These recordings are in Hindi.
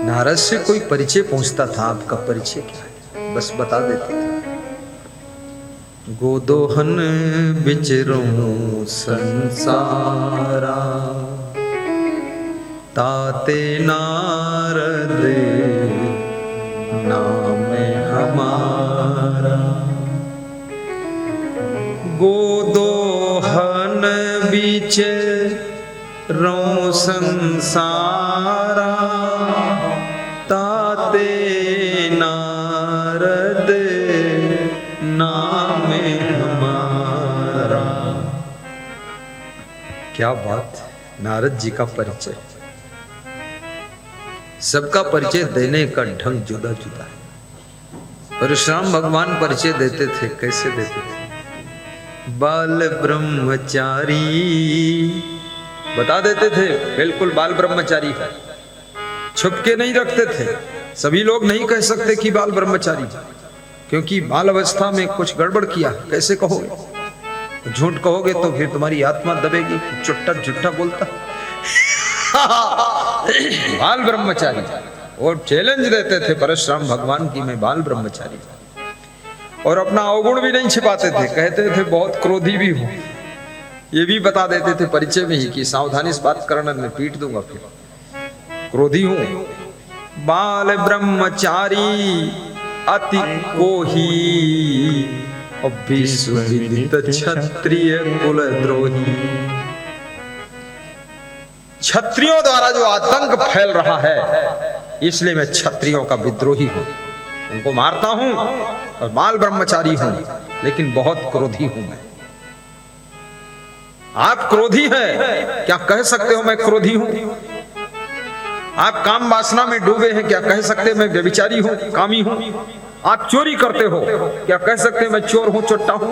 नारद से कोई परिचय पूछता था, आपका परिचय क्या है, बस बता देते थे। गोदोहन बिचरूं संसारा, ताते नारद नाम हमारा। गोदोहन बिचरूं संसारा, ताते नारद नाम हमारा। क्या बात, नारद जी का परिचय। सबका परिचय देने का ढंग जुदा जुदा है। परशुराम भगवान परिचय देते थे, कैसे देते थे? बाल ब्रह्मचारी बता देते थे, बिल्कुल बाल ब्रह्मचारी है, छुप के नहीं रखते थे। सभी लोग नहीं कह सकते कि बाल ब्रह्मचारी, क्योंकि बाल अवस्था में कुछ गड़बड़ किया, कैसे कहोगे? झूठ कहोगे तो फिर तुम्हारी आत्मा दबेगी, चुट्टा झुट्टा बोलता। बाल ब्रह्मचारी, और चैलेंज देते थे परशुराम भगवान की मैं बाल ब्रह्मचारी। और अपना अवगुण भी नहीं छिपाते थे, कहते थे बहुत क्रोधी भी हूं। ये भी बता देते थे परिचय में ही कि सावधानी से बात करना, मैं पीट दूंगा, फिर क्रोधी हूं। बाल ब्रह्मचारी अति कोही, विश्वविदित क्षत्रिय कुलद्रोही। क्षत्रियों द्वारा जो आतंक फैल रहा है, इसलिए मैं क्षत्रियों का विद्रोही हूं, उनको मारता हूं और बाल ब्रह्मचारी हूं, लेकिन बहुत क्रोधी हूं मैं। आप क्रोधी हैं, क्या कह सकते हो मैं क्रोधी हूं? आप काम वासना में डूबे हैं, क्या कह सकते हैं मैं व्यभिचारी हूं, कामी हूं? आप चोरी करते हो, क्या कह सकते हैं मैं चोर हूं, चोट्टा हूं?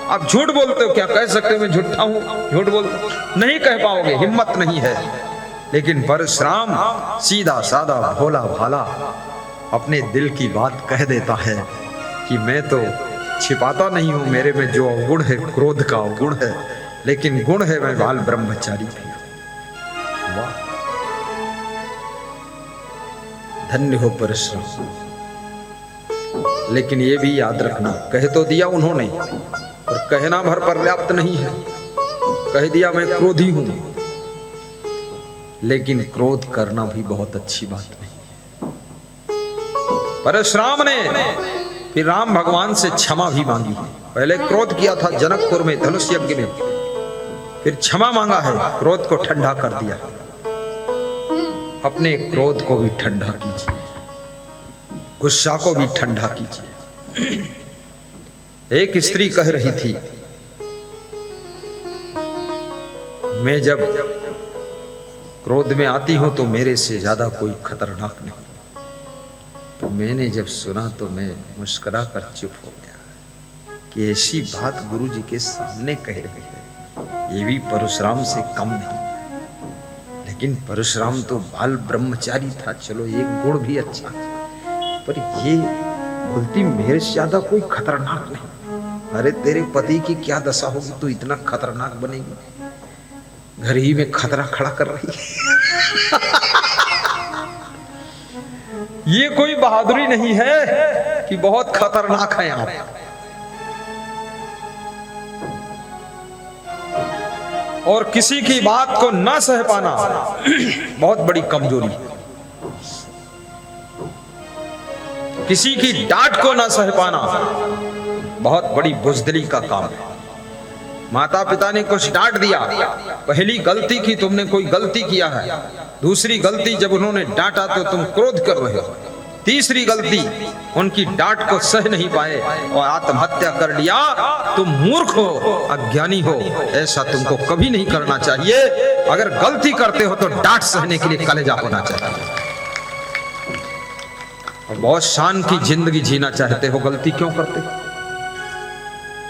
आप झूठ बोलते हो, क्या कह सकते हैं मैं झूठा हूं, झूठ बोलते? नहीं कह पाओगे, हिम्मत नहीं है। लेकिन परशुराम सीधा साधा भोला भाला अपने दिल की बात कह देता है कि मैं तो छिपाता नहीं हूं, मेरे में जो अवगुण है, क्रोध का अवगुण है, लेकिन गुण है मैं बाल ब्रह्मचारी भी हूं। वाह, धन्य हो परशुराम। लेकिन ये भी याद रखना, कह तो दिया उन्होंने, और कहना भर पर्याप्त नहीं है। कह दिया मैं क्रोधी हूं, लेकिन क्रोध करना भी बहुत अच्छी बात नहीं है। परशुराम ने फिर राम भगवान से क्षमा भी मांगी। पहले क्रोध किया था जनकपुर में धनुष यज्ञ में, फिर क्षमा मांगा है, क्रोध को ठंडा कर दिया। अपने क्रोध को भी ठंडा कीजिए, गुस्सा को भी ठंडा कीजिए। एक स्त्री कह रही थी, मैं जब क्रोध में आती हूं तो मेरे से ज्यादा कोई खतरनाक नहीं। तो मैंने जब सुना तो मैं मुस्कुरा कर चुप हो गया कि ऐसी बात गुरु जी के सामने कह रही है, ये भी परशुराम से कम नहीं। लेकिन परशुराम तो बाल ब्रह्मचारी था, चलो एक गुण भी अच्छा, पर ये बोलती मेरे से ज्यादा कोई खतरनाक नहीं। अरे तेरे पति की क्या दशा होगी, तू इतना खतरनाक बनेगी, घर ही में खतरा खड़ा कर रही है। ये कोई बहादुरी नहीं है कि बहुत खतरनाक है आप। और किसी की बात को ना सह पाना बहुत बड़ी कमजोरी है। किसी की डांट को ना सह पाना बहुत बड़ी बुज़दिली का काम है। माता पिता ने कुछ डांट दिया, पहली गलती की तुमने कोई गलती किया है, दूसरी गलती जब उन्होंने डांटा तो तुम क्रोध कर रहे हो, तीसरी गलती उनकी डांट को सह नहीं पाए और आत्महत्या कर लिया, तुम मूर्ख हो, अज्ञानी हो। ऐसा तुमको कभी नहीं करना चाहिए। अगर गलती करते हो तो डांट सहने के लिए कलेजा होना चाहिए और बहुत शान की जिंदगी जीना चाहते हो, गलती क्यों करते हो?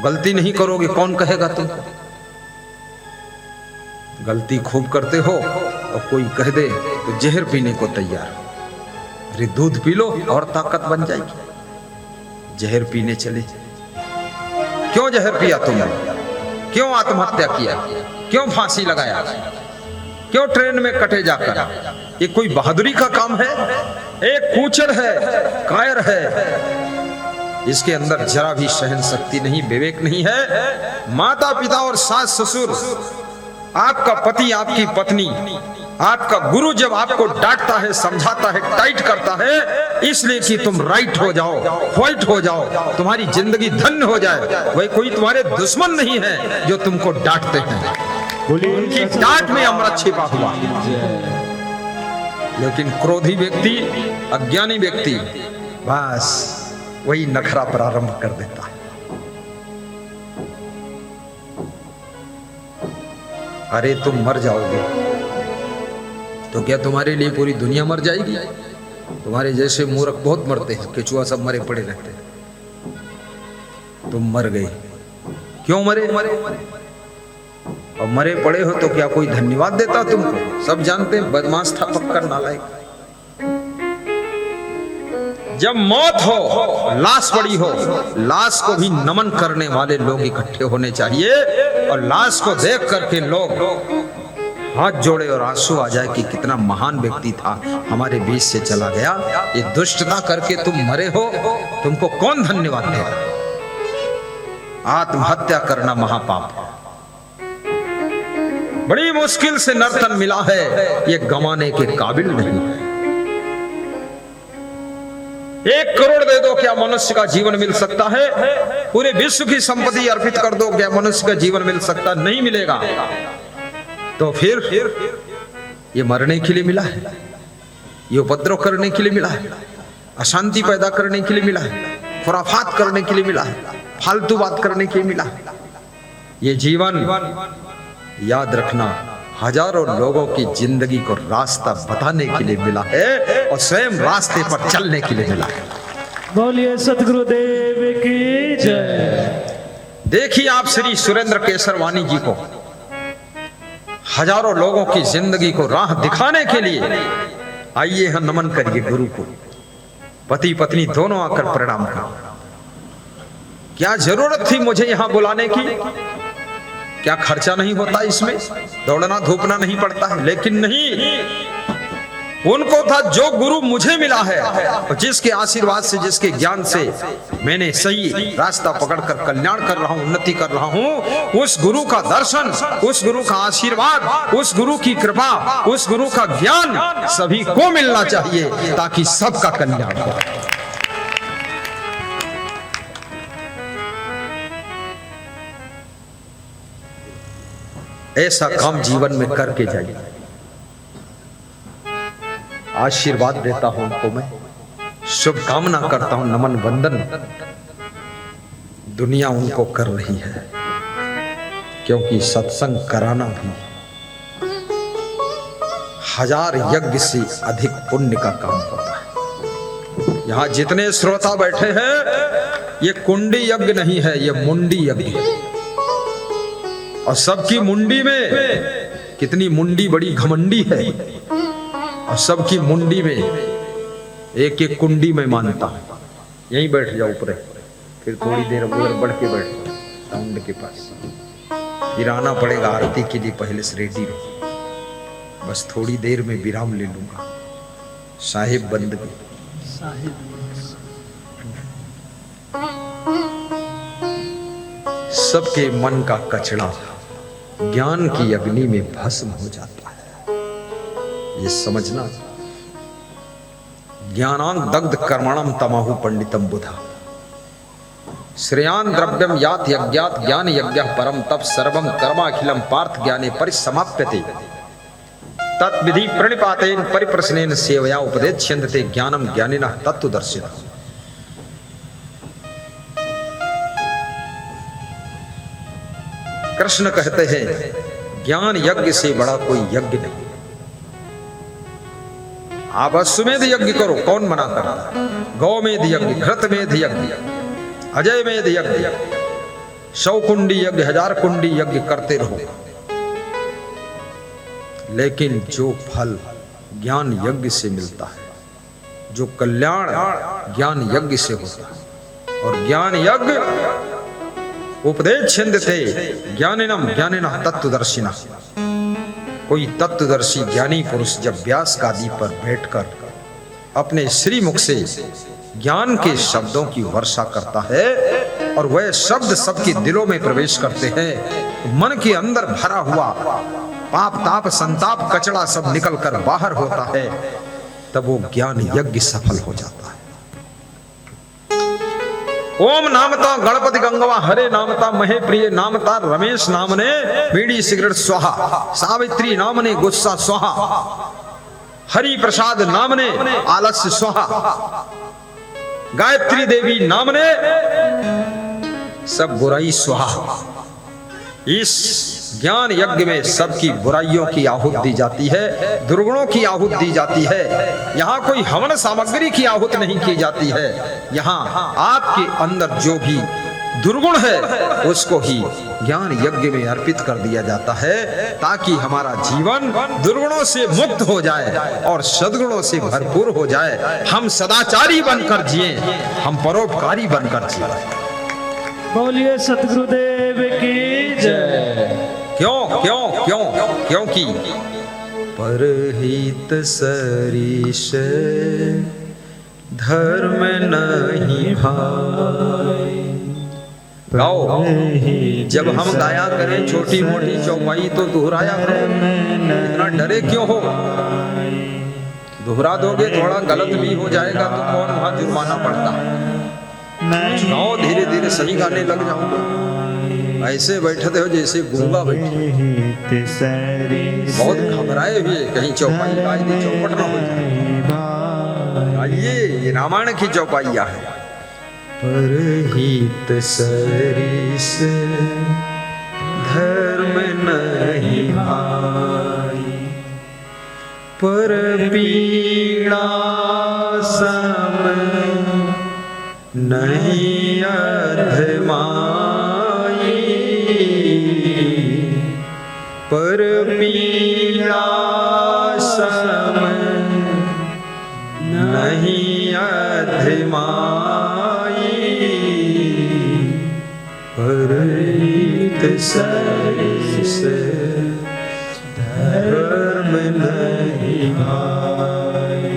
गलती नहीं करोगे कौन कहेगा तुमको? गलती खूब करते हो और कोई कह दे तो जहर पीने को तैयार। अरे दूध पी लो और ताकत बन जाएगी। जहर पीने चले, क्यों जहर पिया तुमने? क्यों आत्महत्या किया? क्यों फांसी लगाया? क्यों ट्रेन में कटे जाकर? ये कोई बहादुरी का काम है? एक कूचड़ है, कायर है, इसके अंदर जरा भी सहन शक्ति नहीं, विवेक नहीं है। माता पिता और सास ससुर, आपका पति, आपकी पत्नी, आपका गुरु जब आपको डांटता है, समझाता है, टाइट करता है, इसलिए कि तुम राइट हो जाओ, व्हाइट हो जाओ, तुम्हारी जिंदगी धन्य हो जाए, वही कोई तुम्हारे दुश्मन नहीं है जो तुमको डांटते हैं। उनकी डांट में अमृत छिपा हुआ। लेकिन क्रोधी व्यक्ति, अज्ञानी व्यक्ति, बस वही नखरा प्रारंभ कर देता है। अरे तुम मर जाओगे तो क्या तुम्हारे लिए पूरी दुनिया मर जाएगी? तुम्हारे जैसे मूर्ख बहुत मरते हैं, केचुआ सब मरे पड़े रहते हैं। तुम मर गए, क्यों मरे? और मरे पड़े हो तो क्या कोई धन्यवाद देता तुमको? सब जानते हैं बदमाश था, पक्का नालायक। जब मौत हो, लाश पड़ी हो, लाश को भी नमन करने वाले लोग इकट्ठे होने चाहिए, और लाश को देख करके लोग हाथ जोड़े और आंसू आ जाए कि कितना महान व्यक्ति था, हमारे बीच से चला गया। ये दुष्टता करके तुम मरे हो, तुमको कौन धन्यवाद दे? आत्महत्या करना महापाप है। बड़ी मुश्किल से नर्तन मिला है, ये गंवाने के काबिल नहीं है। 1 करोड़ दे दो, क्या मनुष्य का जीवन मिल सकता है? पूरे विश्व की संपत्ति अर्पित कर दो, क्या मनुष्य का जीवन मिल सकता? नहीं मिलेगा। तो फिर ये मरने के लिए मिला है, ये उपद्रव करने के लिए मिला है, अशांति पैदा करने के लिए मिला है, खुराफात करने के लिए मिला है, फालतू बात करने के लिए मिला है। ये जीवन, याद रखना, हजारों लोगों की जिंदगी को रास्ता बताने के लिए मिला है और स्वयं रास्ते पर चलने के लिए मिला है। बोलिए सतगुरुदेव की जय। देखिए आप श्री सुरेंद्र केसरवानी जी को, हजारों लोगों की जिंदगी को राह दिखाने के लिए आइए हम नमन करिए गुरु को। पति पत्नी दोनों आकर प्रणाम करो। क्या जरूरत थी मुझे यहां बुलाने की? क्या खर्चा नहीं होता इसमें? दौड़ना धूपना नहीं पड़ता है? लेकिन नहीं, उनको था जो गुरु मुझे मिला है, और जिसके आशीर्वाद से, जिसके ज्ञान से मैंने सही रास्ता पकड़कर कल्याण कर रहा हूं, उन्नति कर रहा हूं, उस गुरु का दर्शन, उस गुरु का आशीर्वाद, उस गुरु की कृपा, उस गुरु का ज्ञान सभी को मिलना चाहिए, ताकि सबका कल्याण हो। ऐसा काम जीवन में करके जाइए। आशीर्वाद देता हूं उनको मैं, शुभकामना करता हूं, नमन वंदन दुनिया उनको कर रही है, क्योंकि सत्संग कराना भी 1000 यज्ञ से अधिक पुण्य का काम होता है। यहां जितने श्रोता बैठे हैं, ये कुंडी यज्ञ नहीं है, ये मुंडी यज्ञ है। और सबकी मुंडी में, कितनी मुंडी बड़ी घमंडी है, और सबकी मुंडी में एक एक कुंडी में मानता हूं। यहीं बैठ जाओ ऊपर, फिर थोड़ी देर उधर बढ़ के बैठ जाओ साउंड के पास, फिर आना पड़ेगा आरती के लिए, पहले से रेडी रहो। बस थोड़ी देर में विराम ले लूंगा। साहिब बंदगी, सबके मन का कचड़ा ज्ञान की अग्नि में भस्म हो जाता है, ये समझना। ज्ञानां दग्ध कर्मणं तमाहु पंडितम बुधा, श्रेयान द्रव्यम यात यज्ञात ज्ञान यज्ञः परम तप सर्वम कर्माखिलम पार्थ ज्ञाने परिसमाप्यते तत्विधि प्रणिपातेन परिप्रश्नेन सेवया उपदेक्ष्यन्ते ज्ञानम ज्ञानिनः तत्त्वदर्शिनः। कृष्ण कहते हैं ज्ञान यज्ञ से बड़ा कोई यज्ञ नहीं। आप अश्वमेध यज्ञ करो, कौन मना करता? गौमेध यज्ञ, घृतमेध यज्ञ, अजयमेध यज्ञ, 100 कुंडी यज्ञ, 1000 कुंडी यज्ञ करते रहो, लेकिन जो फल ज्ञान यज्ञ से मिलता है, जो कल्याण ज्ञान यज्ञ से होता है, और ज्ञान यज्ञ उपदेक्ष्यन्ते ज्ञानिनम ज्ञानिनः तत्त्वदर्शिनः। कोई तत्वदर्शी ज्ञानी पुरुष जब व्यास गादी पर बैठकर अपने श्रीमुख से ज्ञान के शब्दों की वर्षा करता है और वह शब्द सबके दिलों में प्रवेश करते हैं, तो मन के अंदर भरा हुआ पाप ताप संताप कचड़ा सब निकलकर बाहर होता है, तब वो ज्ञान यज्ञ सफल हो जाता है। ओम नामता गणपति गंगवा, हरे नामता महे प्रिय, नामता रमेश नामने बीड़ी सिगरेट स्वाहा, सावित्री नामने गुस्सा स्वाहा, हरि प्रसाद नामने आलस्य स्वाहा, गायत्री देवी नामने सब बुराई स्वाहा। इस ज्ञान यज्ञ में सबकी बुराइयों की आहुति दी जाती है, दुर्गुणों की आहुति दी जाती है। यहाँ कोई हवन सामग्री की आहुति नहीं की जाती है, यहाँ आपके अंदर जो भी दुर्गुण है उसको ही ज्ञान यज्ञ में अर्पित कर दिया जाता है, ताकि हमारा जीवन दुर्गुणों से मुक्त हो जाए और सद्गुणों से भरपूर हो जाए। हम सदाचारी बनकर जिए, हम परोपकारी बनकर जिए। बोलिए सतगुरुदेव की जय। क्यों क्यों क्यों? क्योंकि परहित सरिष धर्म नहीं भाई। गाओ, जब हम गाया करें छोटी मोटी चौपाई तो दोहराया करो, इतना डरे क्यों हो? दोहरा दोगे थोड़ा गलत भी हो जाएगा तो कौन वहां जुर्माना पड़ता? गाओ, धीरे धीरे सही गाने लग जाओगे। ऐसे बैठते हो जैसे गूंगा बैठे, बहुत घबराए हुए, कहीं चौपाई गाय दी चौपट न हो जाए। आइए, ये रामायण की चौपाइया है। परहित सरिष धर्म नहीं भाई, पर पीड़ा सम नहीं अधमाई, पर पीड़ा सम नहीं अधमाई, परहित सरिष धर्म नहीं भाई।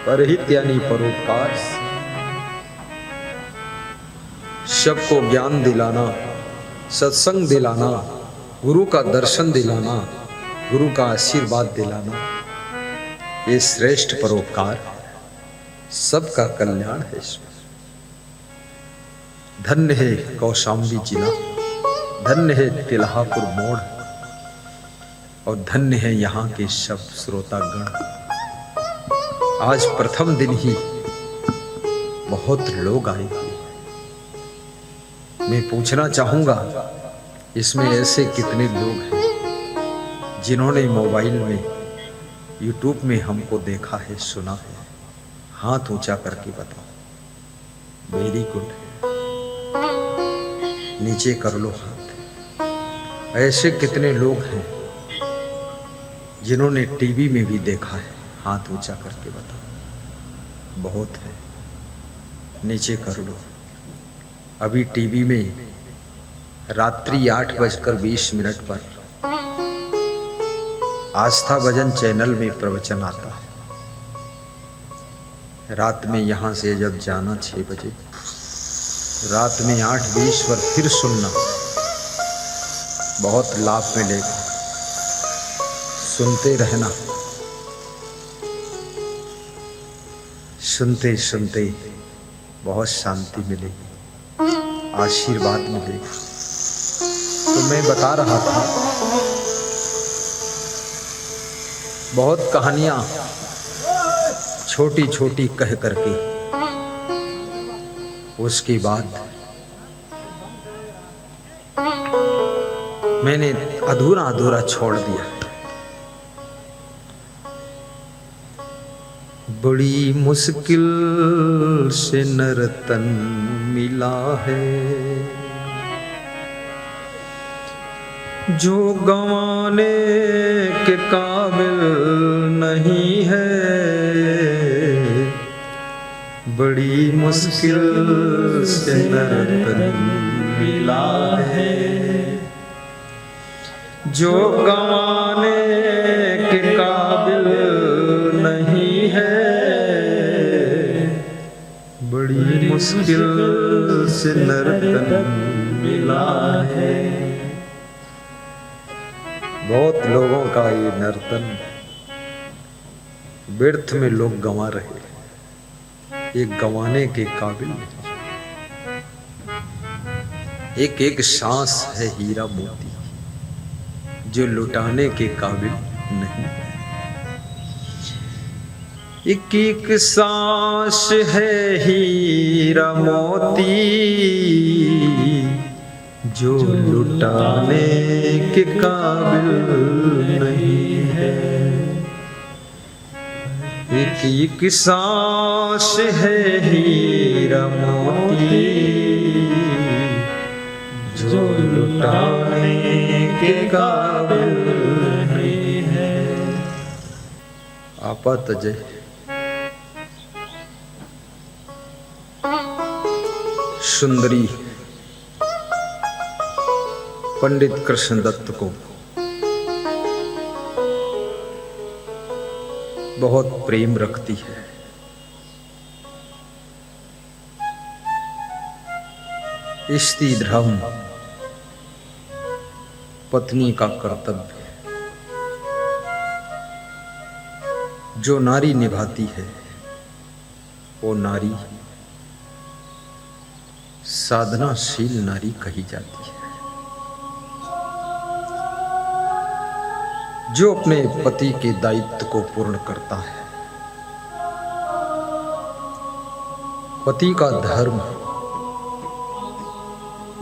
परहित यानी परोपकार, सबको ज्ञान दिलाना, सत्संग दिलाना, गुरु का दर्शन दिलाना, गुरु का आशीर्वाद दिलाना, ये श्रेष्ठ परोपकार, सबका कल्याण है इसमें। धन्य है कौशाम्बी जिला, धन्य है तिल्हापुर मोड़, और धन्य है यहाँ के सब श्रोतागण। आज प्रथम दिन ही बहुत लोग आए हुए। मैं पूछना चाहूंगा, इसमें ऐसे कितने लोग हैं जिन्होंने मोबाइल में, यूट्यूब में हमको देखा है, सुना है? हाथ ऊंचा करके बताओ। वेरी गुड, नीचे कर लो हाथ। ऐसे कितने लोग हैं जिन्होंने टीवी में भी देखा है? हाथ ऊंचा करके बताओ। बहुत है, नीचे कर लो। अभी टीवी में रात्रि 8:20 पर आस्था भजन चैनल में प्रवचन आता है। रात में यहाँ से जब जाना 6 बजे, रात में 8:20 पर फिर सुनना, बहुत लाभ मिलेगा। सुनते रहना, सुनते सुनते बहुत शांति मिलेगी, आशीर्वाद मिलेगा। तो मैं बता रहा था, बहुत कहानियां छोटी छोटी कह करके उसके बाद मैंने अधूरा अधूरा छोड़ दिया। बड़ी मुश्किल से नर्तन मिला है, जो गंवाने के काबिल नहीं है। बड़ी मुश्किल से नर्तन मिला है, जो गंवाने काबिल नहीं है, बड़ी मुश्किल से नर्तन मिला है। बहुत लोगों का ये नर्तन व्यर्थ में लोग गंवा रहे हैं, ये गंवाने के काबिल नहीं। एक एक सांस है हीरा मोती जो लुटाने के काबिल नहीं। एक एक सांस है हीरा मोती जो लुटाने के काबिल नहीं है। एक एक सांस है हीरा मोती जो लुटाने के काबिल नहीं है। आपात अजय सुंदरी पंडित कृष्णदत्त को बहुत प्रेम रखती है। स्त्री धर्म पत्नी का कर्तव्य, जो नारी निभाती है वो नारी साधनाशील नारी कही जाती है। जो अपने पति के दायित्व को पूर्ण करता है, पति का धर्म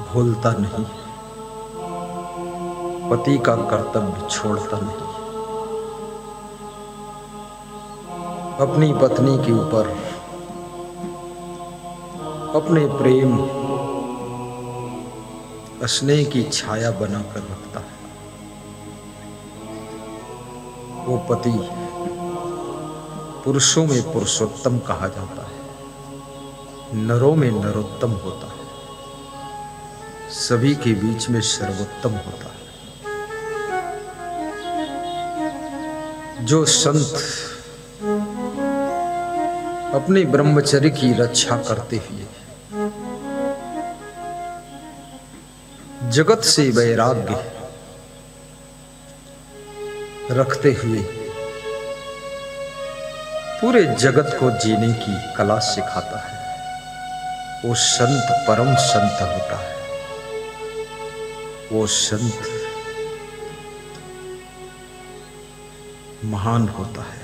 भूलता नहीं, पति का कर्तव्य छोड़ता नहीं, अपनी पत्नी के ऊपर अपने प्रेम स्नेह की छाया बनाकर रखता है। वो पति पुरुषों में पुरुषोत्तम कहा जाता है, नरों में नरोत्तम होता है, सभी के बीच में सर्वोत्तम होता है। जो संत अपने ब्रह्मचर्य की रक्षा करते हुए जगत से वैराग्य रखते हुए पूरे जगत को जीने की कला सिखाता है, वो संत परम संत होता है। वो संत महान होता है।